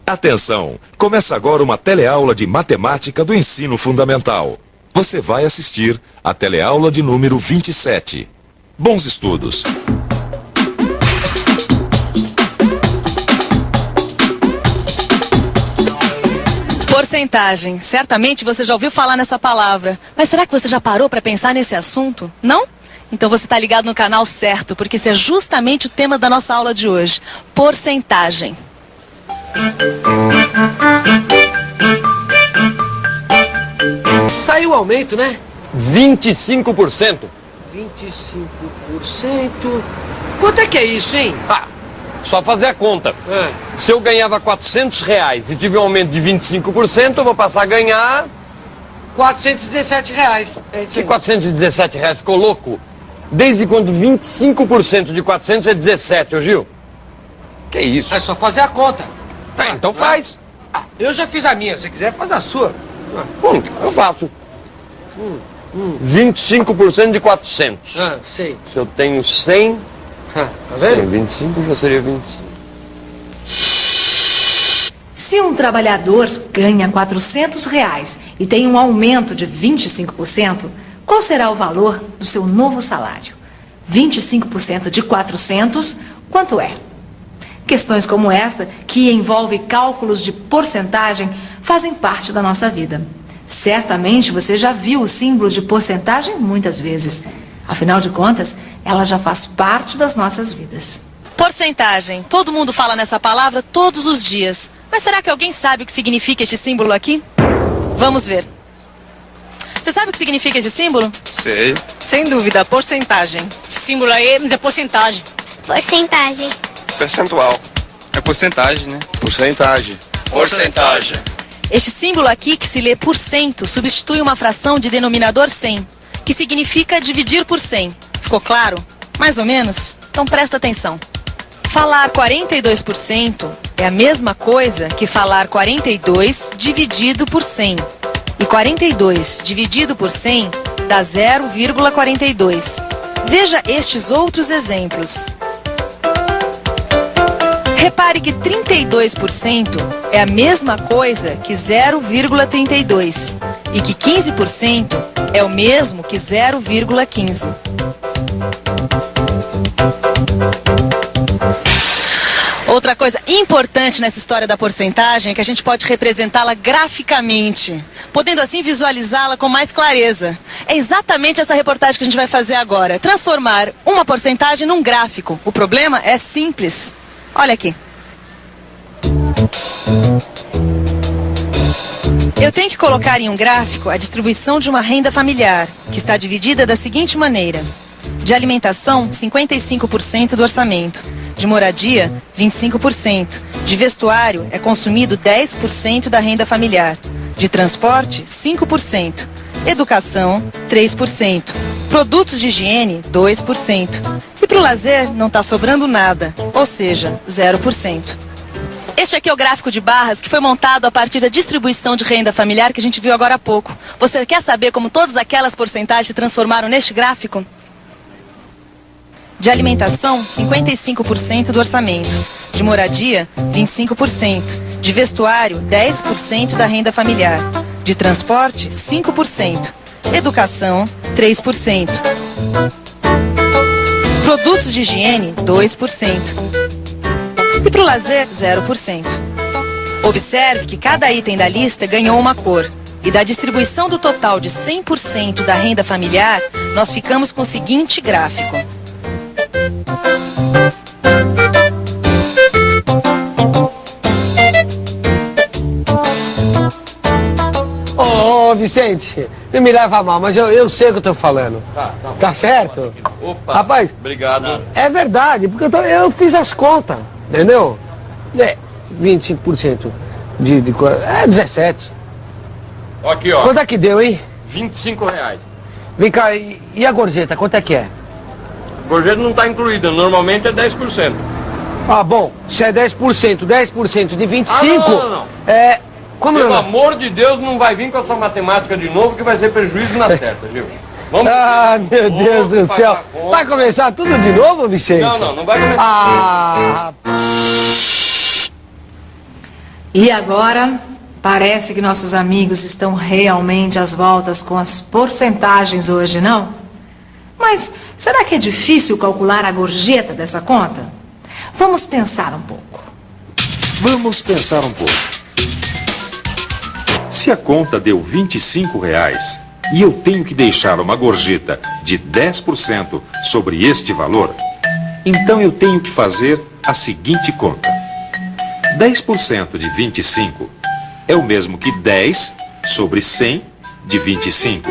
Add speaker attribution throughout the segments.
Speaker 1: Atenção! Começa agora uma teleaula de matemática do ensino fundamental. Você vai assistir a teleaula de número 27. Bons estudos!
Speaker 2: Porcentagem. Certamente você já ouviu falar nessa palavra. Mas será que você já parou para pensar nesse assunto? Não? Então você está ligado no canal certo, porque esse é justamente o tema da nossa aula de hoje. Porcentagem.
Speaker 3: Saiu o aumento, né?
Speaker 4: 25%.
Speaker 3: 25%? Quanto é que é isso, hein?
Speaker 4: Só fazer a conta. Se eu ganhava R$400 e tive um aumento de 25%, eu vou passar a ganhar...
Speaker 3: R$417. É isso
Speaker 4: Que
Speaker 3: aí.
Speaker 4: R$417 ficou louco? Desde quando 25% de 400 é 17, ô Gil? Que isso?
Speaker 3: É só fazer a conta.
Speaker 4: Então faz.
Speaker 3: Eu já fiz a minha, se quiser faz a sua.
Speaker 4: Eu faço. 25% de 400.
Speaker 3: Sei.
Speaker 4: Se eu tenho 100,
Speaker 3: Tá vendo?
Speaker 4: 25 já seria 25.
Speaker 5: Se um trabalhador ganha R$400 e tem um aumento de 25%, qual será o valor do seu novo salário? 25% de 400, quanto é? Questões como esta, que envolvem cálculos de porcentagem, fazem parte da nossa vida. Certamente você já viu o símbolo de porcentagem muitas vezes. Afinal de contas, ela já faz parte das nossas vidas.
Speaker 2: Porcentagem. Todo mundo fala nessa palavra todos os dias. Mas será que alguém sabe o que significa este símbolo aqui? Vamos ver. Você sabe o que significa este símbolo?
Speaker 6: Sei.
Speaker 2: Sem dúvida, porcentagem.
Speaker 7: Esse símbolo aí é porcentagem.
Speaker 8: Porcentagem.
Speaker 6: Percentual. É porcentagem, né? Porcentagem. Porcentagem.
Speaker 2: Este símbolo aqui, que se lê por cento, substitui uma fração de denominador 100, que significa dividir por 100. Ficou claro? Mais ou menos? Então presta atenção. Falar 42% é a mesma coisa que falar 42 dividido por 100. E 42 dividido por 100 dá 0,42. Veja estes outros exemplos. Repare que 32% é a mesma coisa que 0,32 e que 15% é o mesmo que 0,15. Outra coisa importante nessa história da porcentagem é que a gente pode representá-la graficamente, podendo assim visualizá-la com mais clareza. É exatamente essa reportagem que a gente vai fazer agora, transformar uma porcentagem num gráfico. O problema é simples. Olha aqui. Eu tenho que colocar em um gráfico a distribuição de uma renda familiar, que está dividida da seguinte maneira. De alimentação, 55% do orçamento. De moradia, 25%. De vestuário, é consumido 10% da renda familiar. De transporte, 5%. Educação, 3%. Produtos de higiene, 2%. E para o lazer, não está sobrando nada, ou seja, 0%. Este aqui é o gráfico de barras que foi montado a partir da distribuição de renda familiar que a gente viu agora há pouco. Você quer saber como todas aquelas porcentagens se transformaram neste gráfico? De alimentação, 55% do orçamento. De moradia, 25%. De vestuário, 10% da renda familiar. De transporte, 5%. Educação, 3%. Produtos de higiene, 2%. E para o lazer, 0%. Observe que cada item da lista ganhou uma cor. E da distribuição do total de 100% da renda familiar, nós ficamos com o seguinte gráfico.
Speaker 3: Ô, Vicente, não me leva a mal, mas eu sei o que eu tô falando. Tá certo?
Speaker 4: Opa,
Speaker 3: Rapaz,
Speaker 4: obrigado.
Speaker 3: é verdade, porque eu fiz as contas, entendeu? 25% é 17.
Speaker 4: Aqui, ó,
Speaker 3: Quanto é que deu, hein?
Speaker 4: R$25.
Speaker 3: Vem cá, e a gorjeta, quanto é que é?
Speaker 4: Gorjeta não está incluída, normalmente é 10%.
Speaker 3: Ah, bom, se é 10% de 25...
Speaker 4: não.
Speaker 3: Como
Speaker 4: Pelo
Speaker 3: não?
Speaker 4: amor de Deus, não vai vir com a sua matemática de novo, que vai ser prejuízo na certa, viu? Vamos.
Speaker 3: Ah, meu Deus do céu. Vai começar tudo de novo, Vicente?
Speaker 4: Não vai começar.
Speaker 3: Ah,
Speaker 5: E agora, parece que nossos amigos estão realmente às voltas com as porcentagens hoje, não? Mas será que é difícil calcular a gorjeta dessa conta? Vamos pensar um pouco.
Speaker 8: Vamos pensar um pouco. Se a conta deu R$25 e eu tenho que deixar uma gorjeta de 10% sobre este valor, então eu tenho que fazer a seguinte conta. 10% de 25 é o mesmo que 10 sobre 100 de 25,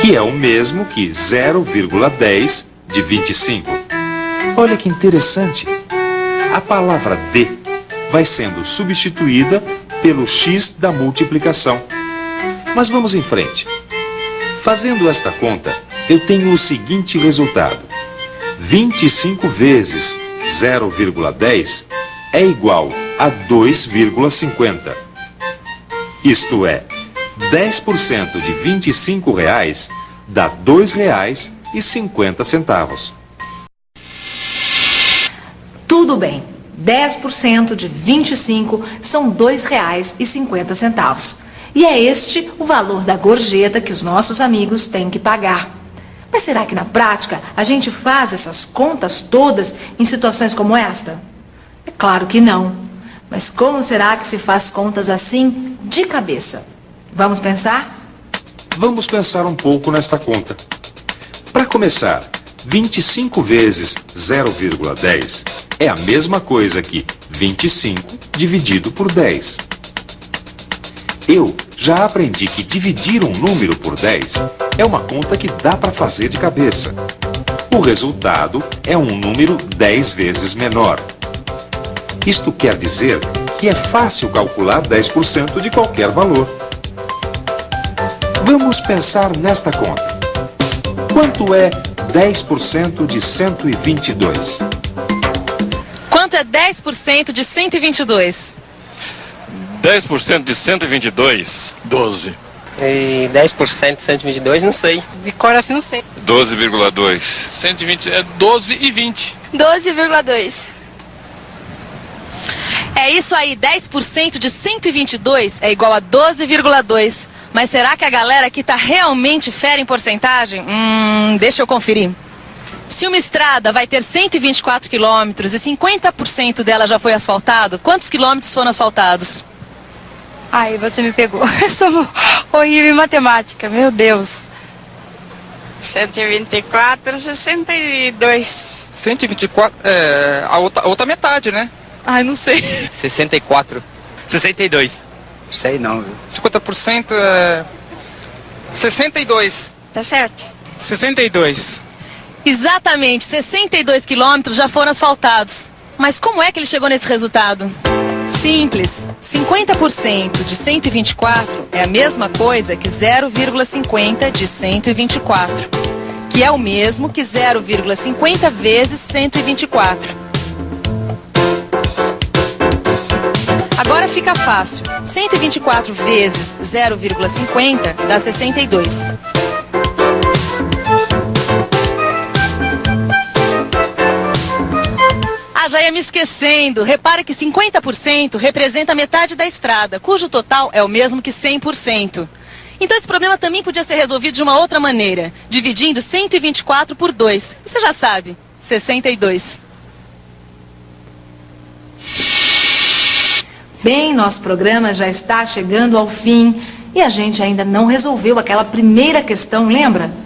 Speaker 8: que é o mesmo que 0,10 de 25. Olha que interessante. A palavra de vai sendo substituída pelo x da multiplicação. Mas vamos em frente. Fazendo esta conta, eu tenho o seguinte resultado. 25 vezes 0,10 é igual a 2,50. Isto é, 10% de R$25 dá R$2,50.
Speaker 5: Tudo bem. 10% de 25 são R$2,50. E é este o valor da gorjeta que os nossos amigos têm que pagar. Mas será que na prática a gente faz essas contas todas em situações como esta? É claro que não. Mas como será que se faz contas assim de cabeça? Vamos pensar?
Speaker 8: Vamos pensar um pouco nesta conta. Para começar, 25 vezes 0,10 é a mesma coisa que 25 dividido por 10. Eu já aprendi que dividir um número por 10 é uma conta que dá para fazer de cabeça. O resultado é um número 10 vezes menor. Isto quer dizer que é fácil calcular 10% de qualquer valor. Vamos pensar nesta conta. Quanto é 10% de 122?
Speaker 2: Quanto é 10% de 122?
Speaker 4: 10% de 122, 12.
Speaker 9: E 10% de 122, não sei.
Speaker 7: De cor assim, não sei.
Speaker 6: 12,2.
Speaker 10: 120 é 12 e 20.
Speaker 7: 12,2.
Speaker 2: É isso aí, 10% de 122 é igual a 12,2. Mas será que a galera aqui tá realmente fera em porcentagem? Deixa eu conferir. Se uma estrada vai ter 124 quilômetros e 50% dela já foi asfaltado, quantos quilômetros foram asfaltados?
Speaker 7: Ai, você me pegou. Eu sou horrível em matemática, meu Deus.
Speaker 11: 124, 62.
Speaker 10: 124, a outra metade, né?
Speaker 7: Ai, não sei.
Speaker 9: 64.
Speaker 6: 62.
Speaker 9: Sei não, viu?
Speaker 10: 50% é 62.
Speaker 11: Tá certo?
Speaker 10: 62.
Speaker 2: Exatamente, 62 quilômetros já foram asfaltados. Mas como é que ele chegou nesse resultado? Simples, 50% de 124 é a mesma coisa que 0,50 de 124, que é o mesmo que 0,50 vezes 124. Agora fica fácil, 124 vezes 0,50 dá 62. Já ia me esquecendo. Repare que 50% representa metade da estrada, cujo total é o mesmo que 100%. Então esse problema também podia ser resolvido de uma outra maneira, dividindo 124 por 2. Você já sabe, 62.
Speaker 5: Bem, nosso programa já está chegando ao fim e a gente ainda não resolveu aquela primeira questão, lembra?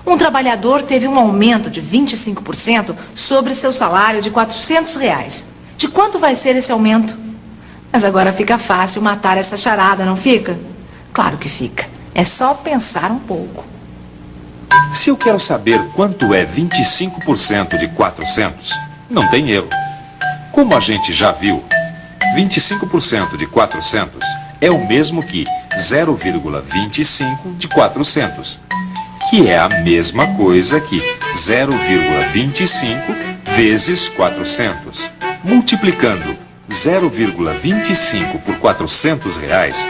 Speaker 5: Um trabalhador teve um aumento de 25% sobre seu salário de R$400. De quanto vai ser esse aumento? Mas agora fica fácil matar essa charada, não fica? Claro que fica. É só pensar um pouco.
Speaker 8: Se eu quero saber quanto é 25% de 400, não tem erro. Como a gente já viu, 25% de 400 é o mesmo que 0,25 de 400. Que é a mesma coisa que 0,25 vezes 400. Multiplicando 0,25 por R$400,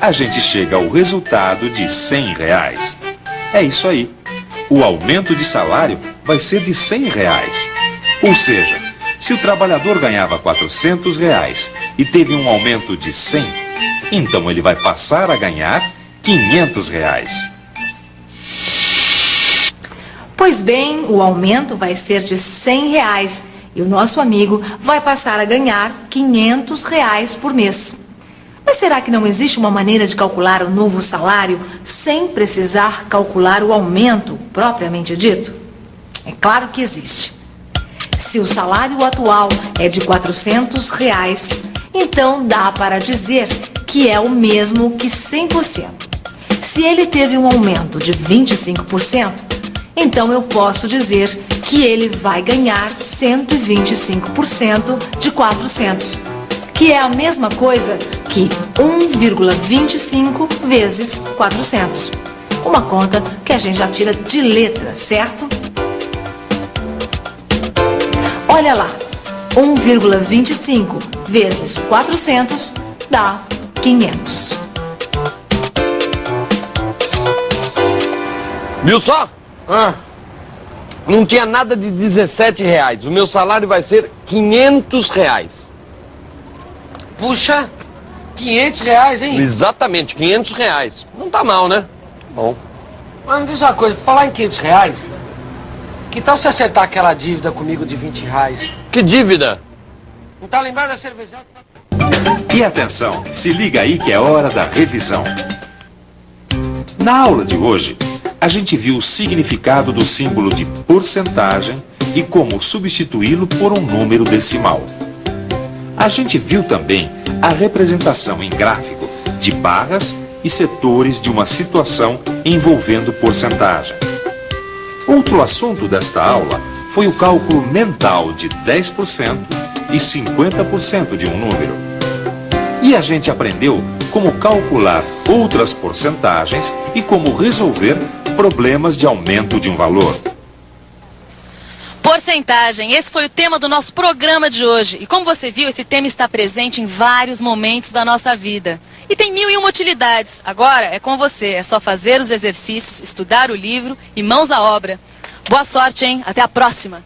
Speaker 8: a gente chega ao resultado de R$100. É isso aí. O aumento de salário vai ser de R$100. Ou seja, se o trabalhador ganhava R$400 e teve um aumento de 100, então ele vai passar a ganhar R$500.
Speaker 5: Pois bem, o aumento vai ser de R$100 e o nosso amigo vai passar a ganhar R$500 por mês. Mas será que não existe uma maneira de calcular o novo salário sem precisar calcular o aumento propriamente dito? É claro que existe. Se o salário atual é de R$400, então dá para dizer que é o mesmo que 100%. Se ele teve um aumento de 25%, então eu posso dizer que ele vai ganhar 125% de 400, que é a mesma coisa que 1,25 vezes 400. Uma conta que a gente já tira de letra, certo? Olha lá, 1,25 vezes 400 dá 500.
Speaker 4: Viu só? Não tinha nada de R$17. O meu salário vai ser R$500.
Speaker 3: Puxa, R$500, hein?
Speaker 4: Exatamente, R$500. Não tá mal, né? Bom.
Speaker 3: Mas me diz uma coisa, pra falar em R$500, que tal se acertar aquela dívida comigo de R$20?
Speaker 4: Que dívida?
Speaker 3: Não tá lembrado da cerveja?
Speaker 8: E atenção, se liga aí que é hora da revisão. Na aula de hoje, a gente viu o significado do símbolo de porcentagem e como substituí-lo por um número decimal. A gente viu também a representação em gráfico de barras e setores de uma situação envolvendo porcentagem. Outro assunto desta aula foi o cálculo mental de 10% e 50% de um número. E a gente aprendeu como calcular outras porcentagens e como resolver problemas de aumento de um valor.
Speaker 2: Porcentagem, esse foi o tema do nosso programa de hoje. E como você viu, esse tema está presente em vários momentos da nossa vida. E tem 1001 utilidades. Agora é com você, é só fazer os exercícios, estudar o livro e mãos à obra. Boa sorte, hein? Até a próxima!